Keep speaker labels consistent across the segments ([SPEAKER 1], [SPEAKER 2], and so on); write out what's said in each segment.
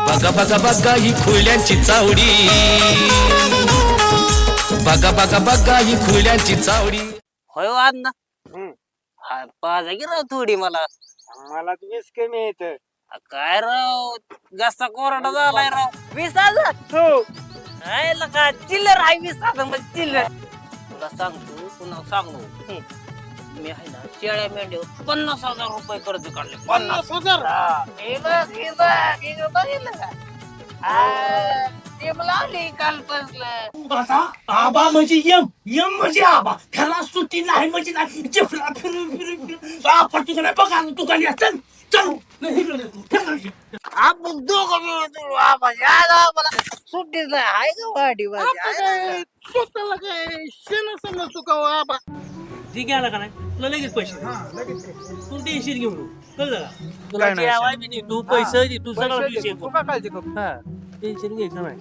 [SPEAKER 1] बघा बघा बघा ही खुल्यांची चावडी, बघा बघा बघा ही खुल्यांची चावडी.
[SPEAKER 2] होय वाद ना. पाजा की राव थोडी मला.
[SPEAKER 3] मला 20 कमी येत.
[SPEAKER 2] काय राव जास्त कोरडा झालाय राव. 20,000
[SPEAKER 3] हो
[SPEAKER 2] काय लका चिल्लर आहे 20,000 म्हणजे चिल्लर. तुला सांगतो पुन्हा सांगू मी आहे ना शेळ्या मेंढ्यावर 50,000 रुपये कर्ज काढले.
[SPEAKER 3] 50,000.
[SPEAKER 2] हे बघ हे बघ हे बघितलं का? ते मला आले कालपासलं.
[SPEAKER 4] आता आबा म्हणजे यम म्हणजे आबा. त्याला सुट्टी नाही म्हणजे नाही. चिफला फिरून फिरून फिरून आपण तुका नाही बघा तुका नाही. चल चल
[SPEAKER 2] आपण दोघं मिळून आम्हाला सुट्टीच नाही आहे का वाडी माझी.
[SPEAKER 3] स्वतःला काय शेण समजतो का हो आबा?
[SPEAKER 4] जी गेला का नाही तुला लगेच पैसे तू टेन्शन घेऊ नको. कळलं का तुला
[SPEAKER 3] काय नाही
[SPEAKER 4] जेवाय बी नाही तू पैसे दे तू सगळं विषय
[SPEAKER 3] तू का काळजी करू?
[SPEAKER 4] हा टेन्शन घ्यायचं नाही.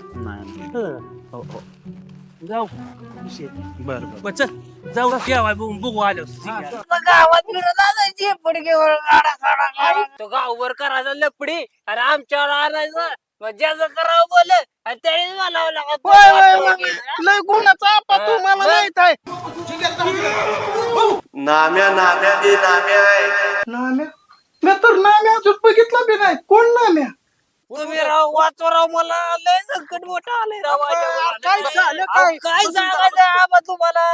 [SPEAKER 4] हो हो जाऊ विषय बरं चल जाऊ जेवाय बघू आलो.
[SPEAKER 2] गावात फिरत झेपड घेऊन गाडा काढा काढा तो गावभर करायचा लपडी आणि आमच्यावर आणायचं. मग ज्याचं करावं बोल आणि त्याने म्हणावं लागत.
[SPEAKER 3] लय गुणाचा आपा तू मला माहित आहे.
[SPEAKER 5] नाम्या नाम्या दे नाम्या आहे.
[SPEAKER 3] नाम्या मी तर नाम्या अजून बघितला बी नाही. कोण नाम्या?
[SPEAKER 2] तुम्ही राव वाचवा राव मला लय संकट मोठं आलंय राव.
[SPEAKER 3] काय झालं
[SPEAKER 2] अहो, काय सांगायचं आबा तुम्हाला.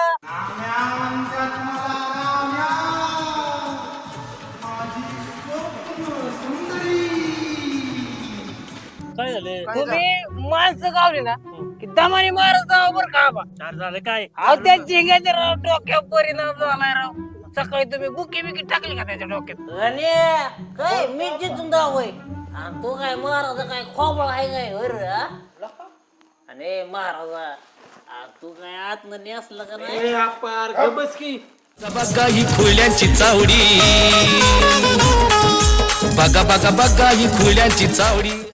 [SPEAKER 4] काय झालं
[SPEAKER 2] तुम्ही माणसं गावली ना की दमाने मारत जावं बरं का आबा.
[SPEAKER 4] चार झालं काय
[SPEAKER 2] अहो त्या झिंग्याच्या राव डोक्यावर परिणाम झालाय राव. सकाळी तुम्ही बुकी बिकी टाकली का त्याच्या डोक्यात? आणि काय मी जिथून जावय आणि तो काय महाराजा काय खोबळ आहे काय वर आणि महाराजा तू काय आतनं नेसला का नाही?
[SPEAKER 3] आपा बस की.
[SPEAKER 1] बघा ही खुल्यांची चावडी, बघा बघा बघा ही खुल्यांची चावडी.